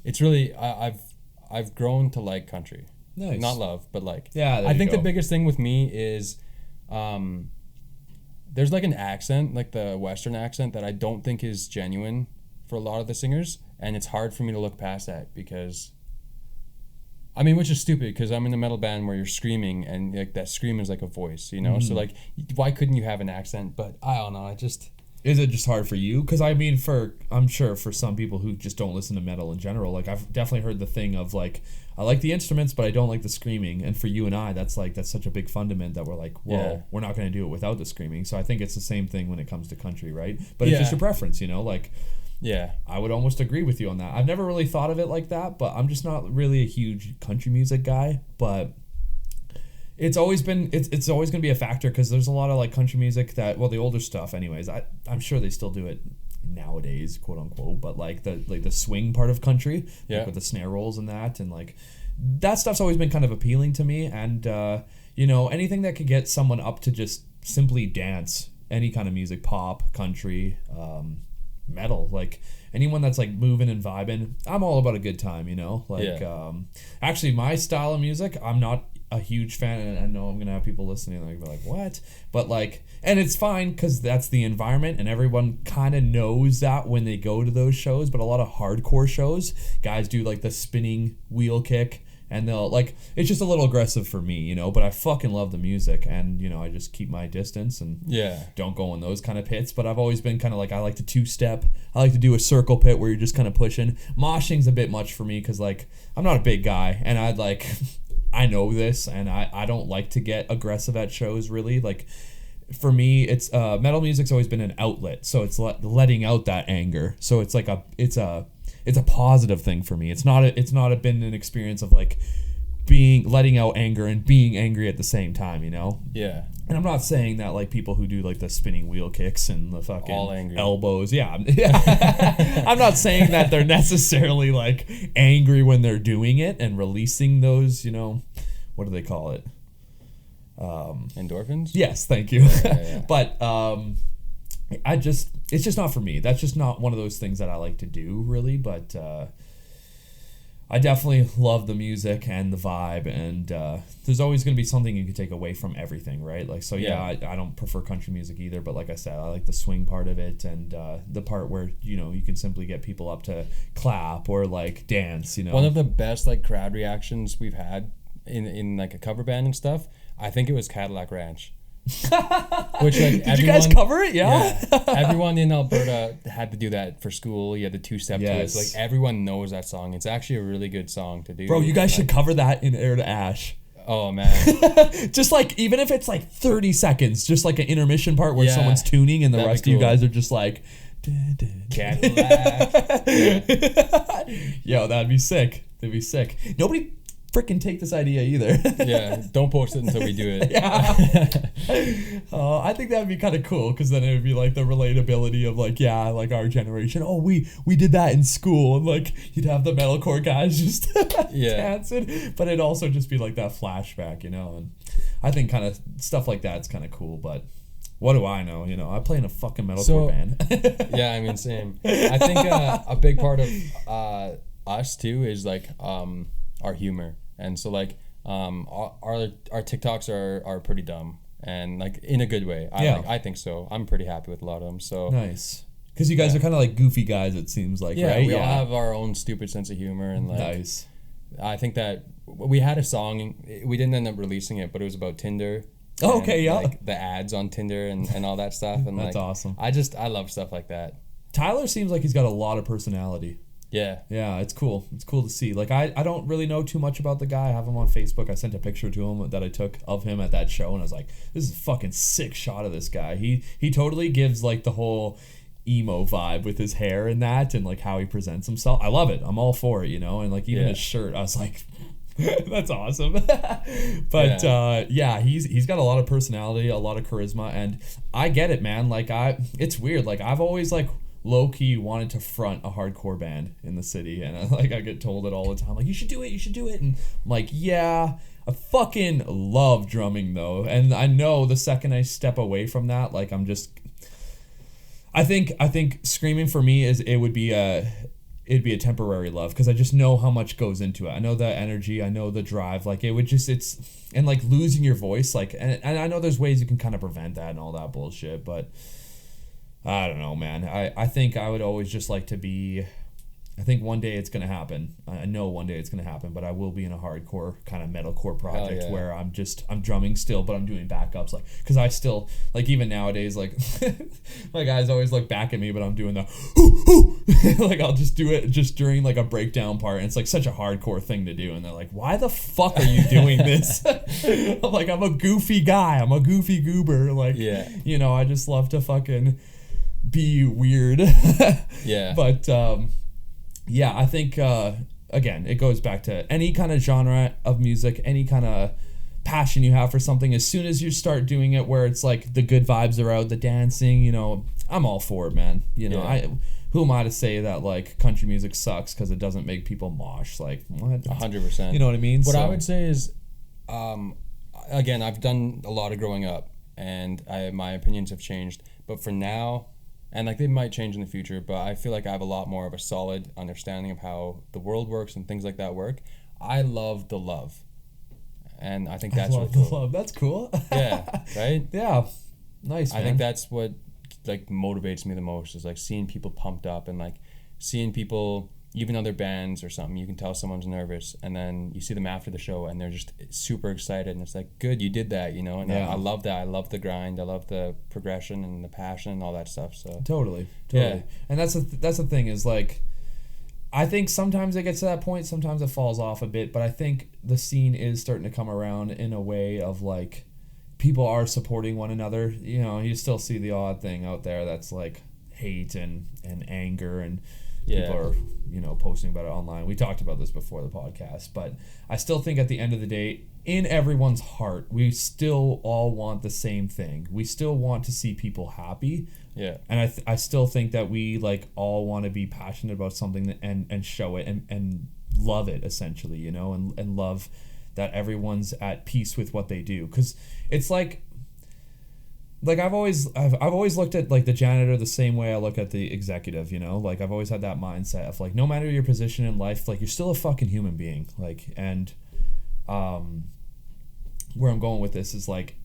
it's really I've grown to like country. Nice. Not love, but like. Yeah. I think the biggest thing with me is, there's like an accent, like the Western accent, that I don't think is genuine for a lot of the singers, and it's hard for me to look past that because I mean, which is stupid because I'm in a metal band where you're screaming and like that scream is like a voice, you know. So like, why couldn't you have an accent? But I don't know. I just Is it just hard for you? Because I mean, I'm sure for some people who just don't listen to metal in general, like I've definitely heard the thing of like, I like the instruments, but I don't like the screaming. And for you and I, that's such a big fundament that we're like, well, we're not going to do it without the screaming. So I think it's the same thing when it comes to country, right? But it's just your preference, you know, like. Yeah. I would almost agree with you on that. I've never really thought of it like that, but I'm just not really a huge country music guy. But it's always been it's always going to be a factor because there's a lot of like country music that, well, the older stuff anyways, I'm sure they still do it nowadays, quote unquote, but like the swing part of country, like with the snare rolls and that, and like that stuff's always been kind of appealing to me. And you know, anything that could get someone up to just simply dance, any kind of music, pop, country, metal, like anyone that's like moving and vibing, I'm all about a good time, you know. Like actually my style of music, I'm not a huge fan, and I know I'm gonna have people listening like what, but like, and it's fine because that's the environment and everyone kind of knows that when they go to those shows. But a lot of hardcore shows, guys do like the spinning wheel kick, and they'll like, it's just a little aggressive for me, you know. But I fucking love the music, and you know, I just keep my distance and don't go in those kind of pits. But I've always been kind of like, I like to two-step, I like to do a circle pit where you're just kind of pushing. Moshing's a bit much for me because like I'm not a big guy, and I'd like I know this, and I don't like to get aggressive at shows really. Like for me, it's metal music's always been an outlet, so it's letting out that anger. So it's like it's a positive thing for me. It's not been an experience of like letting out anger and being angry at the same time, you know? Yeah. And I'm not saying that like people who do like the spinning wheel kicks and the fucking all angry elbows, I'm not saying that they're necessarily like angry when they're doing it and releasing those, you know, what do they call it? Endorphins? Yes, thank you. Yeah. But it's just not for me. That's just not one of those things that I like to do really. But I definitely love the music and the vibe, and there's always going to be something you can take away from everything, right? Like, so I don't prefer country music either, but like I said, I like the swing part of it, and the part where, you know, you can simply get people up to clap or like dance, you know. One of the best like crowd reactions we've had in like a cover band and stuff, I think it was Cadillac Ranch. Which like did you guys cover it? Yeah. Everyone in Alberta had to do that for school. You had the two-step to it. So, like everyone knows that song. It's actually a really good song to do. Bro, you guys should cover that in Heir to Ash. Oh man. Just like, even if it's like 30 seconds, just like an intermission part where someone's tuning and the rest of you guys are just like Cadillac. Yo, that'd be sick. Nobody freaking take this idea either. Yeah, don't post it until we do it. I think that'd be kind of cool, because then it would be like the relatability of like, like our generation. Oh, we did that in school, and like you'd have the metalcore guys just dancing, but it'd also just be like that flashback, you know. And I think kind of stuff like that's kind of cool, but what do I know? You know, I play in a fucking metalcore band. Yeah, I mean, same. I think a big part of us too is like our humor, and so like our TikToks are pretty dumb, and like in a good way. I think so. I'm pretty happy with a lot of them. So nice, because you guys are kind of like goofy guys, it seems like, right? We all have our own stupid sense of humor, and like nice. I think that we had a song, we didn't end up releasing it, but it was about Tinder. Oh, okay, yeah. Like the ads on Tinder and all that stuff, and that's like, awesome. I love stuff like that. Tyler seems like he's got a lot of personality. Yeah, it's cool. It's cool to see. Like I don't really know too much about the guy. I have him on Facebook. I sent a picture to him that I took of him at that show, and I was like, "This is a fucking sick shot of this guy." He totally gives like the whole emo vibe with his hair and that, and like how he presents himself. I love it. I'm all for it, you know. And like even his shirt, I was like, that's awesome. But he's got a lot of personality, a lot of charisma, and I get it, man. Like it's weird. Like I've always like low-key wanted to front a hardcore band in the city, and I get told it all the time, like, you should do it, and I'm like, I fucking love drumming though, and I know the second I step away from that, like I think screaming for me it'd be a temporary love, because I just know how much goes into it. I know the energy, I know the drive, like and like losing your voice, like, and I know there's ways you can kind of prevent that and all that bullshit, but I don't know, man. I think I would always just like to be I think one day it's gonna happen. I know one day it's gonna happen, but I will be in a hardcore kind of metalcore project where I'm drumming still, but I'm doing backups, like, because I still, like, even nowadays, like my guys always look back at me, but I'm doing the like, I'll just do it just during like a breakdown part, and it's like such a hardcore thing to do, and they're like, why the fuck are you doing this? I'm like, I'm a goofy guy, I'm a goofy goober, like, you know, I just love to fucking be weird. But yeah, I think again, it goes back to any kind of genre of music, any kind of passion you have for something. As soon as you start doing it where it's like the good vibes are out, the dancing, you know, I'm all for it, man. You know, who am I to say that like country music sucks because it doesn't make people mosh? Like, what? 100%. You know what I mean? What I would say is, again, I've done a lot of growing up, and my opinions have changed. But for now, and like they might change in the future, but I feel like I have a lot more of a solid understanding of how the world works and things like that work. I love the love, and I think that's really cool. Love. That's cool. Yeah, right. Yeah, nice. Man. I think that's what like motivates me the most, is like seeing people pumped up, and like seeing people, even other bands or something, you can tell someone's nervous, and then you see them after the show and they're just super excited, and it's like, good, you did that, you know. And I love that. I love the grind. I love the progression and the passion and all that stuff. So totally. Yeah. And that's the thing, is like, I think sometimes it gets to that point, sometimes it falls off a bit, but I think the scene is starting to come around in a way of like people are supporting one another. You know, you still see the odd thing out there that's like hate and anger, and people are, you know, posting about it online. We talked about this before the podcast, but I still think at the end of the day, in everyone's heart, we still all want the same thing. We still want to see people happy. Yeah. And I still think that we like all want to be passionate about something and show it and love it, essentially, you know, and love that everyone's at peace with what they do. 'Cause it's like I've always looked at like the janitor the same way I look at the executive, you know. Like, I've always had that mindset of like, no matter your position in life, like, you're still a fucking human being. Like, and where I'm going with this is like,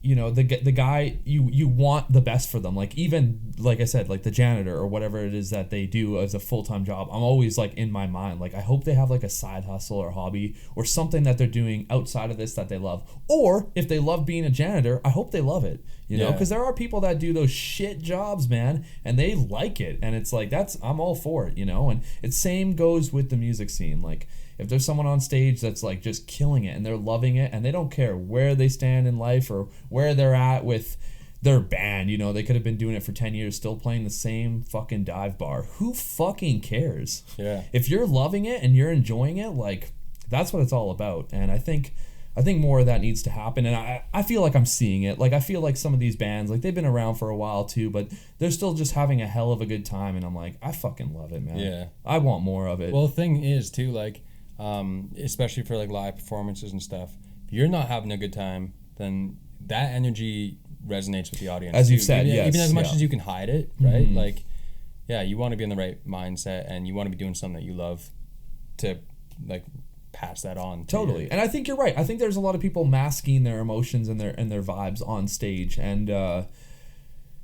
you know, the guy, you want the best for them. Like, even like I said, like the janitor or whatever it is that they do as a full-time job, I'm always like in my mind, like, I hope they have like a side hustle or hobby or something that they're doing outside of this that they love. Or if they love being a janitor, I hope they love it, you know, because there are people that do those shit jobs, man, and they like it, and it's like, I'm all for it, you know. And it same goes with the music scene. Like, if there's someone on stage that's like just killing it and they're loving it and they don't care where they stand in life or where they're at with their band, you know, they could have been doing it for 10 years still playing the same fucking dive bar. Who fucking cares? Yeah. If you're loving it and you're enjoying it, like, that's what it's all about. And I think more of that needs to happen, and I feel like I'm seeing it. Like, I feel like some of these bands, like, they've been around for a while too, but they're still just having a hell of a good time, and I'm like, I fucking love it, man. Yeah. I want more of it. Well, the thing is too, like, especially for like live performances and stuff, if you're not having a good time, then that energy resonates with the audience. As you've said, yes. Even as much as you can hide it, right? Mm-hmm. Like, yeah, you want to be in the right mindset, and you want to be doing something that you love to, like, pass that on. Totally. And I think you're right. I think there's a lot of people masking their emotions and their vibes on stage, and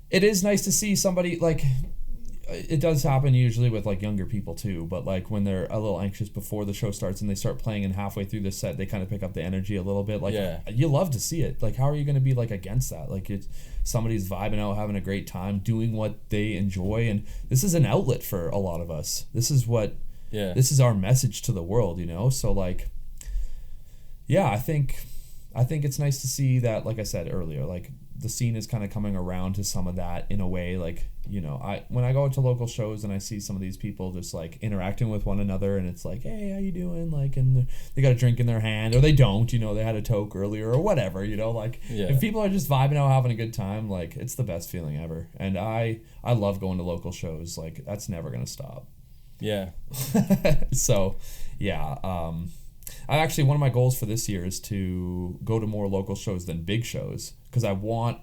it is nice to see somebody, like, it does happen usually with like younger people too, but like when they're a little anxious before the show starts and they start playing, and halfway through the set they kind of pick up the energy a little bit, like, you love to see it. Like, how are you going to be like against that? Like, it's somebody's vibing out, having a great time, doing what they enjoy, and this is an outlet for a lot of us. This is our message to the world, you know. So like, yeah, I think it's nice to see that, like I said earlier, like, the scene is kind of coming around to some of that in a way. Like, you know, when I go to local shows and I see some of these people just like interacting with one another, and it's like, hey, how you doing? Like, and they got a drink in their hand, or they don't, you know, they had a toke earlier or whatever, you know, like, if people are just vibing out, having a good time, like, it's the best feeling ever. And I love going to local shows. Like, that's never going to stop. Yeah. So, yeah. I actually, one of my goals for this year is to go to more local shows than big shows, because I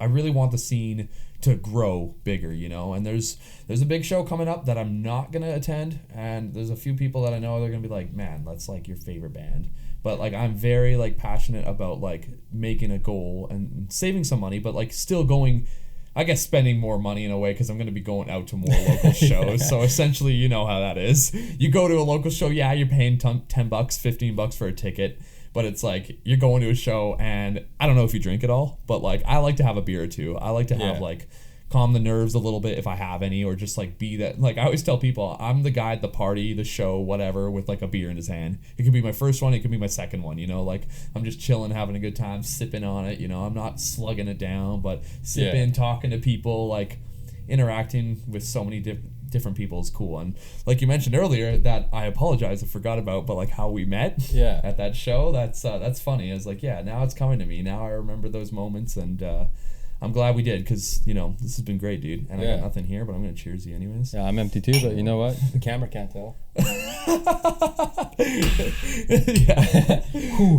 really want the scene to grow bigger, you know. And there's a big show coming up that I'm not gonna attend, and there's a few people that I know they're gonna be like, man, that's like your favorite band. But like, I'm very like passionate about like making a goal and saving some money, but like still going I guess spending more money in a way because I'm going to be going out to more local shows. So essentially, you know how that is. You go to a local show, yeah, you're paying $10, $15 for a ticket. But it's like you're going to a show and I don't know if you drink at all, but like I like to have a beer or two. I like to have like calm the nerves a little bit if I have any, or just like be that. Like I always tell people, I'm the guy at the party, the show, whatever, with like a beer in his hand. It could be my first one, it could be my second one, you know, like I'm just chilling, having a good time, sipping on it, you know, I'm not slugging it down, but sipping, talking to people, like interacting with so many different people is cool. And like you mentioned earlier, that I apologize, I forgot about, but like how we met at that show, that's funny. I was like, yeah, now it's coming to me. Now I remember those moments, and I'm glad we did, because, you know, this has been great, dude. And I got nothing here, but I'm going to cheers you anyways. Yeah, I'm empty too, but you know what? The camera can't tell.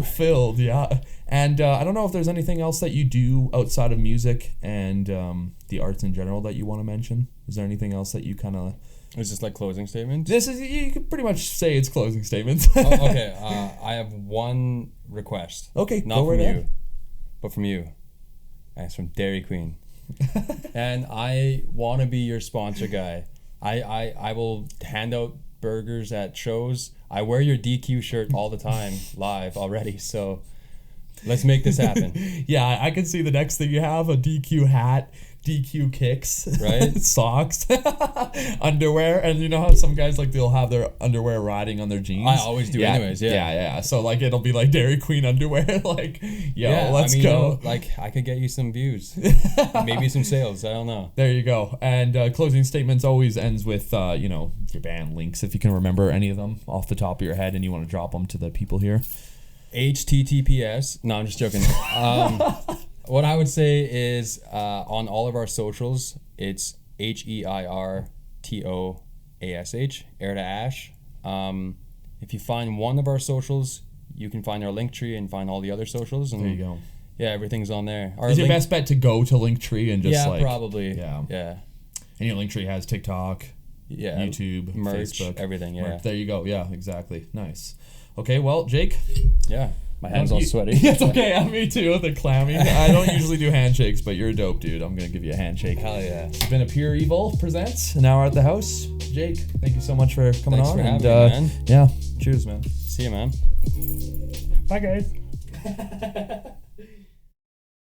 Filled, yeah. And I don't know if there's anything else that you do outside of music and the arts in general that you want to mention. Is there anything else that you kind of... Is this like closing statements? This is, you could pretty much say it's closing statements. Okay, I have one request. Okay, not from you, but from you. And it's from Dairy Queen. And I want to be your sponsor guy. I will hand out burgers at shows. I wear your DQ shirt all the time live already, so let's make this happen. Yeah, I can see the next thing you have, a DQ hat, DQ kicks, right? Socks, underwear, and you know how some guys like they'll have their underwear riding on their jeans. I always do, anyways. Yeah. So like it'll be like Dairy Queen underwear, like let's go. You know, like I could get you some views, maybe some sales. I don't know. There you go. And closing statements always ends with you know, your band links, if you can remember any of them off the top of your head, and you want to drop them to the people here. HTTPS. No, I'm just joking. What I would say is on all of our socials, it's HEIRTOASH, Air to Ash. If you find one of our socials, you can find our Linktree and find all the other socials. And there you go. Yeah, everything's on there. Is your best bet to go to Linktree and just probably. Yeah. And your Linktree has TikTok, YouTube, merch, Facebook, everything. Yeah. There you go. Yeah, exactly. Nice. Okay, well, Jake. Yeah. My hands all sweaty. It's okay. Me too. They're clammy. I don't usually do handshakes, but you're a dope, dude. I'm going to give you a handshake. Hell yeah. It's been Apureevil Presents, an hour at the house. Jake, thank you so much for coming on. Thanks for having me, man. Yeah. Cheers, man. See you, man. Bye, guys.